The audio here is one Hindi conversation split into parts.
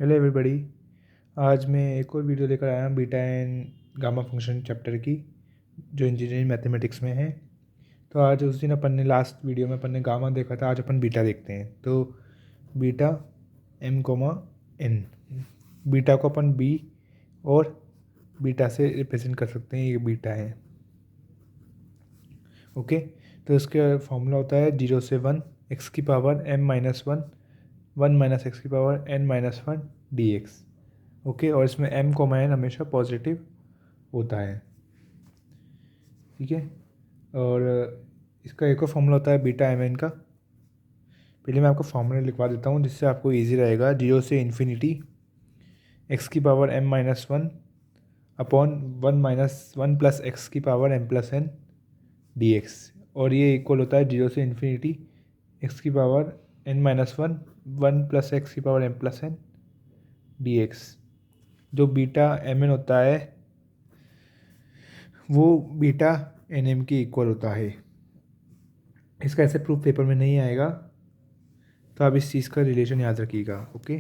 Hello everybody. आज मैं एक और वीडियो लेकर आया हूँ beta and gamma function chapter की, जो इंजीनियरिंग मैथमेटिक्स में है। तो आज उस दिन अपन ने लास्ट वीडियो में अपन ने गामा देखा था, आज अपन बीटा देखते हैं। तो beta M comma N, beta को अपन बी और बीटा से रिप्रेजेंट कर सकते हैं, ये बीटा है। ओके, तो इसका फॉर्मूला होता है 0 से 1 एक्स की power m minus 1 1 minus X की power n minus 1 D X. Okay, और इसमें m को n हमेशा पॉजिटिव होता है। ठीक है, और इसका एक और फॉर्मूला होता है बीटा एम एन का। पहले मैं आपको फॉर्मूला लिखवा देता हूँ जिससे आपको इजी रहेगा। 0 से इन्फिनिटी एक्स की power m minus 1 upon 1 minus 1 plus X की power m plus n D X. और ये इक्वल होता है 0 से इन्फिनिटी एक्स की power n minus 1 1 plus X की power m plus n D X. जो बीटा एम एन होता है वो बीटा एन एम के इक्वल होता है। इसका ऐसे प्रूफ पेपर में नहीं आएगा, तो आप इस चीज़ का रिलेशन याद रखिएगा। ओके,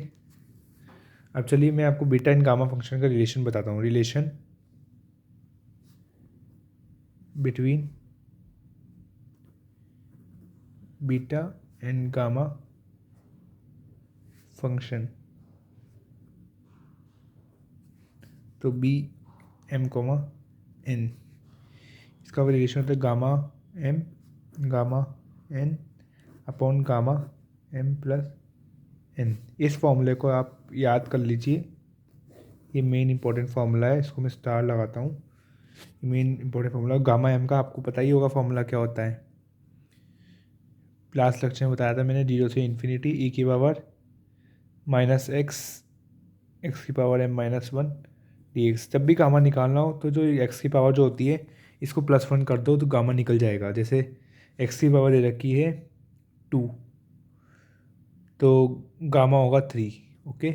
अब चलिए मैं आपको बीटा एंड गामा फंक्शन का रिलेशन बताता हूँ। Relation between beta and gamma function. तो बी एम कोमा एन, इसका रिलेशन होता है gamma N upon gamma M plus N. इस फॉर्मूले को आप याद कर लीजिए, ये मेन इंपॉर्टेंट फार्मूला है। इसको मैं स्टार लगाता हूँ। Main important formula gamma M का आपको पता ही होगा फार्मूला क्या होता है। लास्ट लेक्चर में बताया था मैंने, 0 से इन्फिनिटी ई की पावर माइनस एक्स की power M minus 1 D X. जब भी गामा निकालना हो तो जो एक्स की पावर जो होती है इसको +1 कर दो तो गामा निकल जाएगा। जैसे एक्स की पावर दे रखी है 2, तो गामा होगा 3। ओके,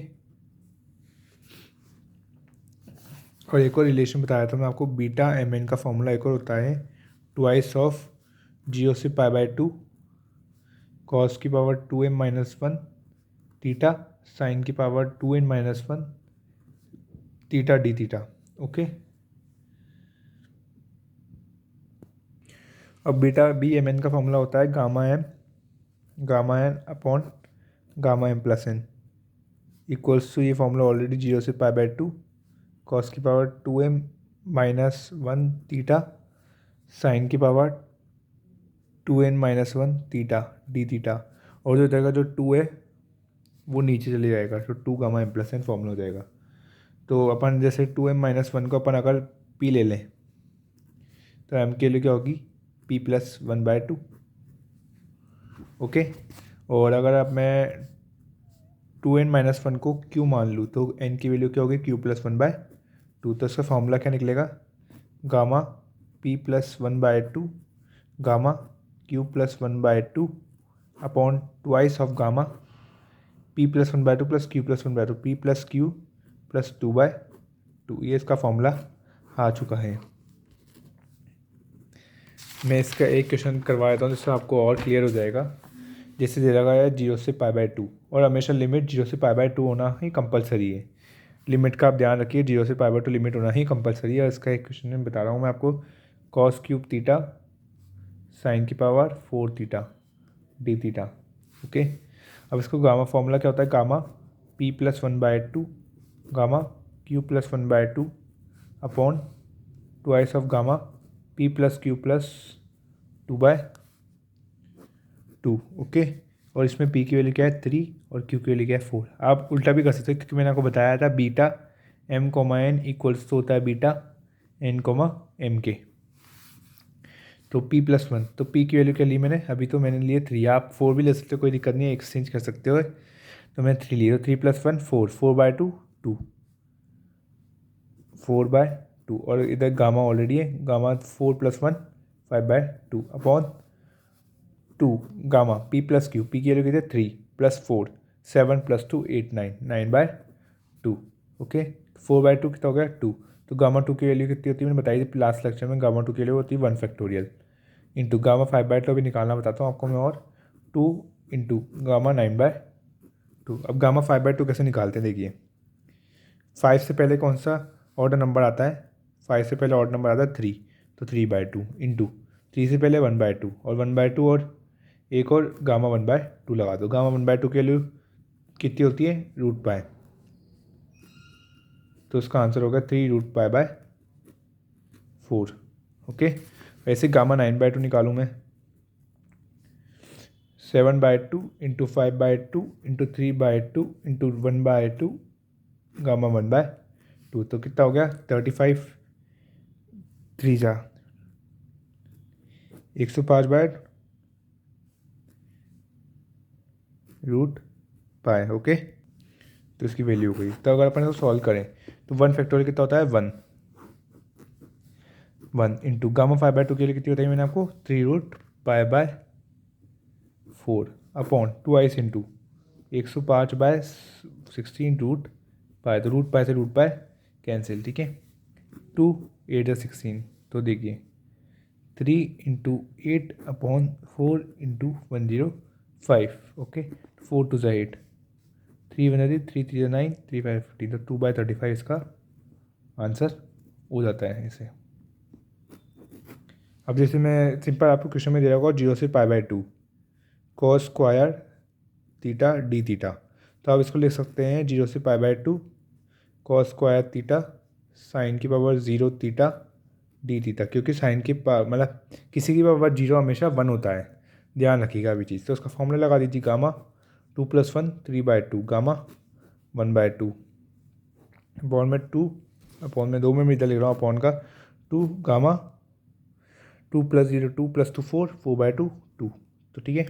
और एक और रिलेशन बताया था मैं आपको, बीटा एम एन का फॉर्मूला एक और होता है ट्वाइस ऑफ 0 से π/2 कॉस की power 2m minus 1 theta sine की power 2n minus 1 theta D theta. Okay, अब बीटा बी एम एन का फॉर्मूला होता है gamma N upon gamma M plus N equals two, ये फॉर्मूला ऑलरेडी 0 से π/2 कॉस की power 2m minus 1 theta sine की power 2n minus 1 theta D theta. और जो जाएगा जो 2 है वो नीचे चले जाएगा, तो 2 gamma M plus N formula हो जाएगा। तो अपन जैसे 2m माइनस 1 को अपन अगर पी ले लें तो m के लिए क्या होगी p+1/2। ओके, और अगर अब मैं 2n माइनस 1 को q मान लूँ तो n की वैल्यू क्या होगी q+1/2। तो इसका फॉर्मूला क्या निकलेगा gamma p+1/2 gamma q+1/2 upon twice of gamma p+1/2 plus q+1/2 p+q+2/2। ये इसका फॉर्मूला आ चुका है। मैं इसका एक क्वेश्चन करवा देता हूँ जिससे आपको और क्लियर हो जाएगा। जैसे दे रखा है 0 से π/2, और हमेशा लिमिट 0 से π/2 होना ही कंपलसरी है। लिमिट का आप ध्यान रखिए, 0 से π/2 लिमिट होना ही कंपलसरी है। और इसका एक क्वेश्चन में बता रहा हूँ मैं आपको, cos क्यूब थीटा साइन की power 4 theta D theta. Okay, अब इसको गामा फॉर्मूला क्या होता है, gamma p+1/2 gamma q+1/2 upon twice of gamma p+q+2/2। Okay, और इसमें p की वैल्यू क्या है 3 और q की वैल्यू क्या है 4। आप उल्टा भी कर सकते हो, क्योंकि मैंने आपको बताया था beta m comma n equals तो होता है बीटा n कोमा m के। तो p+1, तो p की वैल्यू क्या ली मैंने, अभी तो मैंने लिए 3, आप 4 भी ले सकते हो, कोई दिक्कत नहीं है, एक्सचेंज कर सकते हो। तो मैं 3 लिया, तो 3+1 4 4/2 2 4/2। और इधर गामा ऑलरेडी है, gamma 4+1 5/2 upon 2 gamma p+q, p की वैल्यू कितनी है 3 + 4 7 + 2 8 9 9/2। ओके, 4/2 कितना हो गया 2। तो गामा 2 की वैल्यू कितनी होती है मैंने बताई थी लास्ट लेक्चर में, गामा 2 की वैल्यू होती है 1 फैक्टोरियल इंटू गामा 5/2 भी निकालना बताता हूँ आपको मैं, और 2 इंटू गामा 9/2। 2। अब गामा 5/2 कैसे निकालते हैं देखिए, 5 से पहले कौन सा ऑर्डर नंबर आता है, 5 से पहले ऑर्डर नंबर आता है 3, तो 3/2 इंटू 3 से पहले 1/2 और 1/2 और एक और गामा 1/2 लगा दो। गामा 1/2 की वैल्यू कितनी होती है, √π, तो उसका आंसर होगा 3√π/4। ओके, वैसे गामा 9/2 निकालूँ मैं, 7/2 इंटू 5/2 इंटू 3/2 इंटू 1/2 गामा 1/2, तो कितना हो गया 35, 3 जा 105/√π। ओके, तो इसकी वैल्यू हो गई। तो अगर अपन इसको सॉल्व करें तो 1 फैक्टोरियल कितना होता है 1 इंटू गामा 5/2 के लिए कितनी होता है मैंने आपको 3√π/4 अपॉन 2 इंटू 105/16 तो √π से √π कैंसिल, ठीक है, 2 8 या 16, तो देखिए 3 इंटू 8/4 इंटू 105। ओके, 4 2 8, 3 1 3 3 9, 3 5 15, तो 2/35 इसका आंसर हो जाता है इसे। अब जैसे मैं सिंपल आपको क्वेश्चन में दे रहा होगा 0 से π/2 cos square theta D theta, तो आप इसको लिख सकते हैं 0 से π/2 cos स्क्वायर थीटा साइन की पावर 0 थीटा डी थीटा, क्योंकि साइन की मतलब किसी की पावर 0 हमेशा 1 होता है, ध्यान रखिएगा अभी चीज़। तो उसका फॉर्मूला लगा दीजिए, गामा 2 + 1 3/2 गामा 1/2 अपॉन में 2 अपॉन में 2 में मैं इधर लिख रहा हूँ अपॉन का 2 गामा 2 + 0 2 + 2 4 4/2 2, तो ठीक है।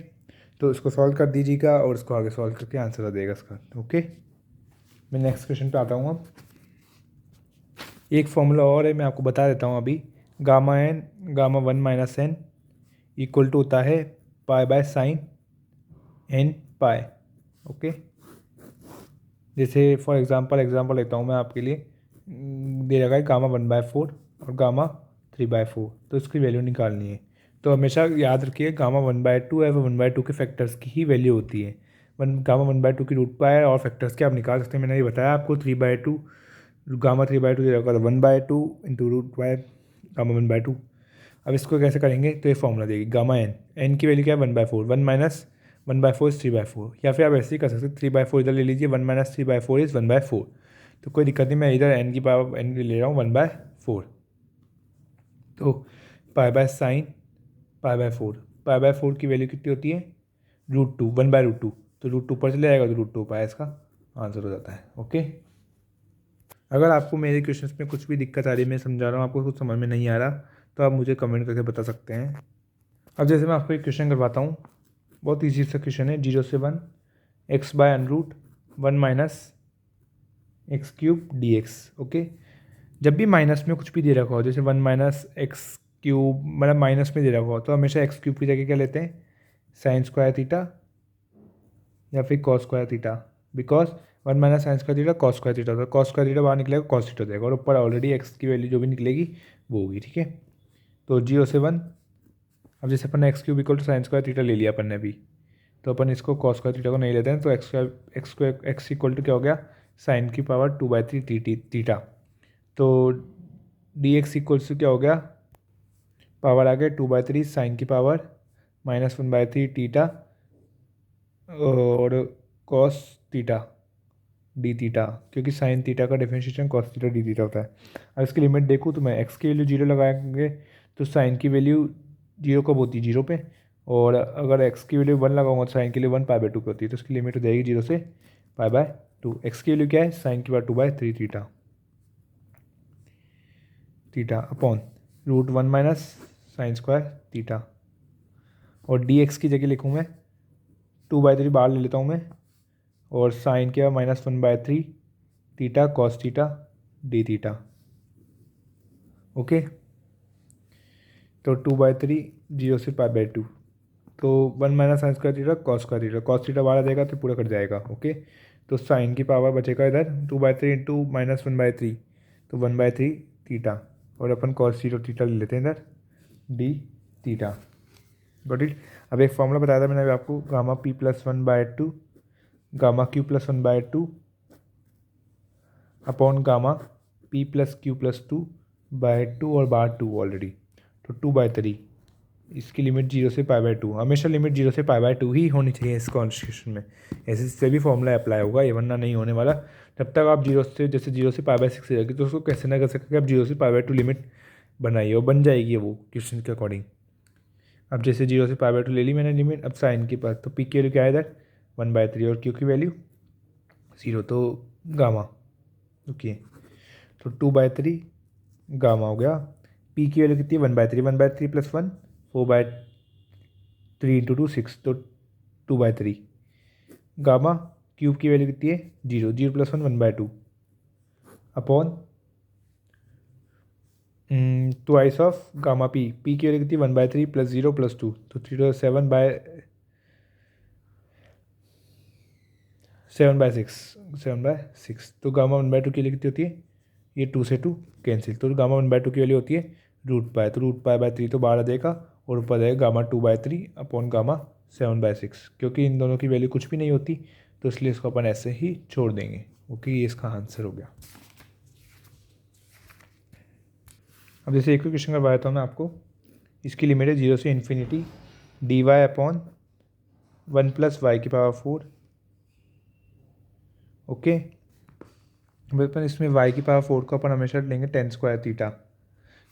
तो इसको सॉल्व कर दीजिएगा और इसको आगे सॉल्व करके आंसर आ जाएगा इसका। ओके, मैं नेक्स्ट क्वेश्चन पे आता हूँ। अब एक फॉर्मूला और है, मैं आपको बता देता हूँ अभी। गामा 1 - n इक्वल टू होता है π/sin nπ। ओके, जैसे फॉर एग्जांपल लेता हूँ मैं आपके लिए, दे रखा है गामा 1/4 और गामा 3/4, तो इसकी वैल्यू निकालनी है। तो हमेशा याद रखिए गामा 1/2 है वो 1/2 के फैक्टर्स की ही वैल्यू होती है। गामा 1/2 की √π है और फैक्टर्स के आप निकाल सकते हैं। मैंने ये बताया आपको 3/2 गामा 3/2 दे रखा था 1/2 इंटू √π गामा 1/2। अब इसको कैसे करेंगे, तो ये फॉर्मूला देगी गामा n की वैल्यू क्या है 1/4, 1 - 1/4 इज़ 3/4, या फिर आप ऐसे ही कर सकते हैं 3/4 इधर ले लीजिए, 1 - 3/4 इज़ 1/4, तो कोई दिक्कत नहीं, मैं इधर n की पावर n ले रहा हूँ 1/4। तो π/sin π/4, π/4 की वैल्यू कितनी होती है √2, 1/√2, तो √2 ऊपर चले जाएगा तो √2π इसका आंसर हो जाता है। ओके, अगर आपको मेरे क्वेश्चंस में कुछ भी दिक्कत आ रही है, मैं समझा रहा हूँ आपको कुछ समझ में नहीं आ रहा, तो आप मुझे कमेंट करके बता सकते हैं। अब जैसे मैं आपको एक क्वेश्चन करवाता हूँ, बहुत ईजी सा क्वेश्चन है, 0 से 1 x/√1 - x³ dx। ओके, जब भी माइनस में कुछ भी दे रखा हो, जैसे 1 - x³ मतलब माइनस में दे रखा हो, तो हमेशा x³ की जगह क्या लेते हैं साइन स्क्वायर थीटा या फिर cos square theta, because 1 - sin square theta cos square theta होता है, कॉस स्क्वायर थीटा बाहर निकलेगा कॉस थीटा हो जाएगा, और ऊपर ऑलरेडी x की वैल्यू जो भी निकलेगी वो होगी, ठीक है। तो 0 से 1, अब जैसे अपन ने x³ equal to sine square theta ले लिया अपन ने अभी, तो अपन इसको कॉस स्क्वायर थीटा को नहीं लेते हैं, तो x इक्वल टू क्या हो गया साइन की पावर 2/3 थीटा, तो dx इक्वल्स टू क्या हो गया, पावर आ गया 2/3 साइन की पावर -1/3 थीटा और कॉस थीटा डी थीटा, क्योंकि साइन थीटा का differentiation cos theta D theta होता है। अब इसकी लिमिट देखूँ तो मैं एक्स की वैल्यू 0 लगाएंगे तो साइन की वैल्यू 0 कब होती है 0 पे, और अगर एक्स की वैल्यू 1 लगाऊंगा तो साइन की वैल्यू 1 π/2 पे होती है, तो इसकी लिमिट हो जाएगी 0 से π/2। एक्स की वैल्यू क्या है साइन की power 2/3 theta theta upon √1 - sign square theta, और डी एक्स की जगह लिखूँ मैं 2/3 बाहर ले लेता हूँ मैं, और साइन क्या -1/3 theta cos theta D theta. Okay, तो 2/3 0 से π/2, तो 1 - sign square theta cos theta बाहर आ जाएगा तो पूरा कट जाएगा। ओके, तो साइन की पावर बचेगा इधर 2/3 इंटू -1/3, तो 1/3 थीटा, और अपन कॉस थीटा थीटा ले लेते हैं इधर डी थीटा। Got it. अब एक फॉर्मूला बताया था मैंने अभी आपको, gamma p + 1/2 gamma Q plus 1/2 upon gamma P plus Q plus 2/2 और बार 2 ऑलरेडी, तो 2/3। इसकी लिमिट 0 से π/2, हमेशा लिमिट 0 से π/2 ही होनी चाहिए इस कॉन्स्टिट्यूशन में, ऐसे से भी फॉर्मूला अप्लाई होगा, ये वरना नहीं होने वाला। तब तक आप 0 से, जैसे 0 से π/6 हो जाएगी तो उसको कैसे ना कर सकते आप 0 से π/2 लिमिट बनाइए और बन जाएगी वो क्वेश्चन के अकॉर्डिंग। अब जैसे 0 से π/2 ले ली मैंने लिमिट, अब साइन के पास, तो पी की वैल्यू क्या है इधर 1/3 और क्यू की वैल्यू 0, तो गामा, ओके, तो 2/3 गामा हो गया। पी की वैल्यू कितनी है 1/3, 1/3 + 1 4/3 इंटू 2 6, तो 2/3 गामा क्यूब की वैल्यू कितनी है 0, 0 + 1 1/2 upon twice of gamma P, P की वैल्यू कितनी 1/3 + 0 + 2, तो 3 7/6, तो गामा 1/2 की वैल्यू कितनी होती है, ये 2 से 2 कैंसिल, तो गामा 1/2 की वैल्यू होती है √π, तो √π/3 तो बाहर आ जाएगा और ऊपर जाएगा गामा 2/3 अपॉन गामा 7/6, क्योंकि इन दोनों की वैल्यू कुछ भी नहीं होती तो इसलिए इसको अपन ऐसे ही छोड़ देंगे। ओके, ये इसका आंसर हो गया। अब जैसे एक क्वेश्चन करवाया था मैं आपको, इसकी लिमिट है 0 से infinity dy upon 1 + y⁴, okay. अपन इसमें y⁴ को अपन हमेशा लेंगे tan² थीटा,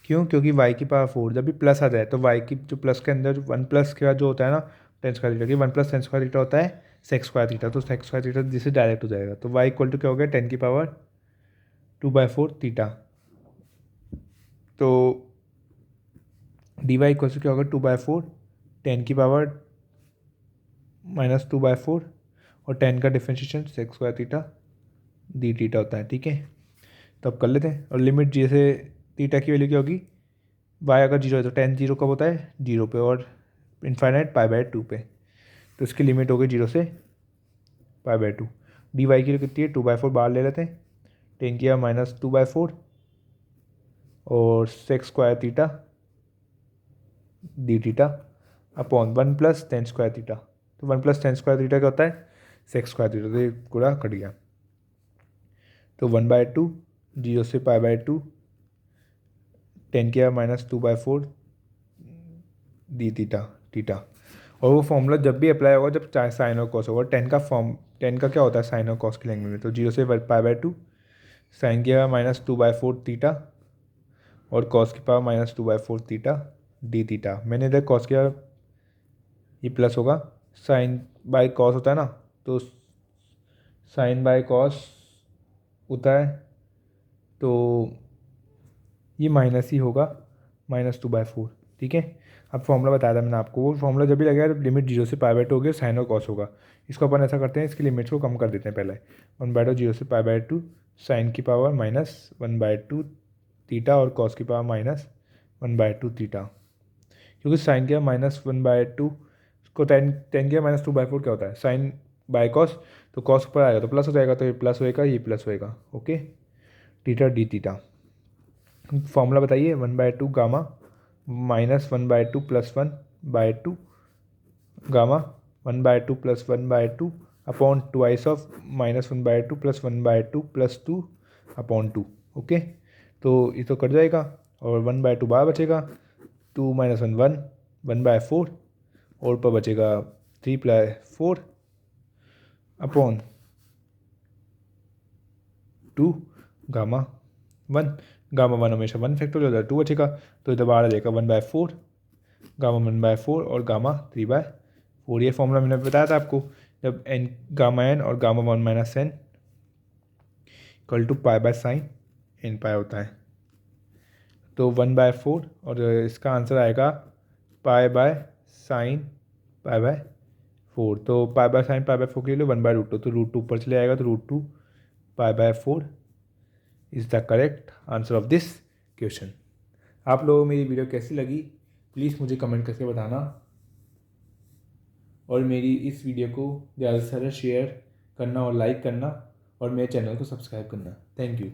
क्यों, क्योंकि y⁴ जब भी प्लस आ जाए तो y की जो प्लस के अंदर 1 प्लस का जो होता है ना tan² थीटा की, 1 + tan² थीटा होता है sec² थीटा, तो sec² थीटा जिससे डायरेक्ट हो जाएगा, तो y = क्या हो गया 10⁴ थीटा, तो dy = क्या होगा 2/4 10⁻⁻² और 10 का differentiation sec² theta D theta होता है, ठीक है। तो अब कर लेते हैं, और लिमिट जैसे थीटा की वैल्यू क्या होगी, y अगर 0 है तो tan 0 कब होता है 0 पे और इनफाइनाइट π/2 पे, तो इसकी लिमिट हो गई 0 से π/2। dy की वैल्यू कितनी है 2/4 बाहर ले लेते हैं, 10⁻⁻² और sec² theta D theta upon 1 + tan² theta, तो 1 + tan² थीटा क्या होता है sec² थीटा, तो ये पूरा कट गया, तो 1/2 0 से π/2 10⁻⁻² डी थीटा, और वो फॉर्मूला जब भी अप्लाई होगा जब चाहे साइन और कॉस होगा, 10 का क्या होता है साइन और कॉस की लैंग्वेज में, तो 0 से π/2 sin⁻² थीटा और cos⁻² थीटा डी थीटा। मैंने इधर कॉस किया, ये प्लस होगा, साइन बाय कॉस होता है ना, तो साइन बाय कॉस होता है, तो ये माइनस ही होगा -2/4, ठीक है। अब फॉर्मूला बताया था मैंने आपको, वो फॉर्मूला जब भी लगेगा तो लिमिट 0 से π/2 होगी, साइन और कॉस होगा। इसको अपन ऐसा करते हैं, इसकी लिमिट्स को कम कर देते हैं पहले, 1/2 0 से π/2 sin⁻⁻² थीटा और cos⁻⁻1/2 थीटा, क्योंकि sin⁻⁻1/2 को tan⁻²/4 क्या होता है साइन बाय कॉस, तो कॉस ऊपर आएगा तो प्लस हो जाएगा, तो ये प्लस होएगा ये प्लस होएगा, okay. Theta D theta, formula बताइए 1/2 gamma -1/2 + 1/2 gamma 1/2 + 1/2 upon twice of -1/2 + 1/2 + 2 upon 2, okay. तो ये तो कट जाएगा और 1/2 बाहर बचेगा, 2 - 1 1 1/4 और ऊपर बचेगा 3/4 अपॉन 2 गामा 1, गामा 1 हमेशा 1 फैक्टोरियल हो जाता है 2 बचेगा, तो इधर बाहर आ जाएगा 1/4 गामा 1/4 और गामा 3/4। ये फॉर्मूला मैंने बताया था आपको, जब n गामा n और गामा 1 - n = π/sin n π होता है, तो 1/4 और इसका आंसर आएगा π/sin π/4, तो π/sin π/4 के लिए 1/√2, तो √2 ऊपर चले आएगा, तो √2 π/4 is the correct answer of this question. आप लोगों को मेरी वीडियो कैसी लगी प्लीज़ मुझे कमेंट करके बताना, और मेरी इस वीडियो को ज़्यादा से ज़्यादा शेयर करना और लाइक करना और मेरे चैनल को सब्सक्राइब करना। Thank you.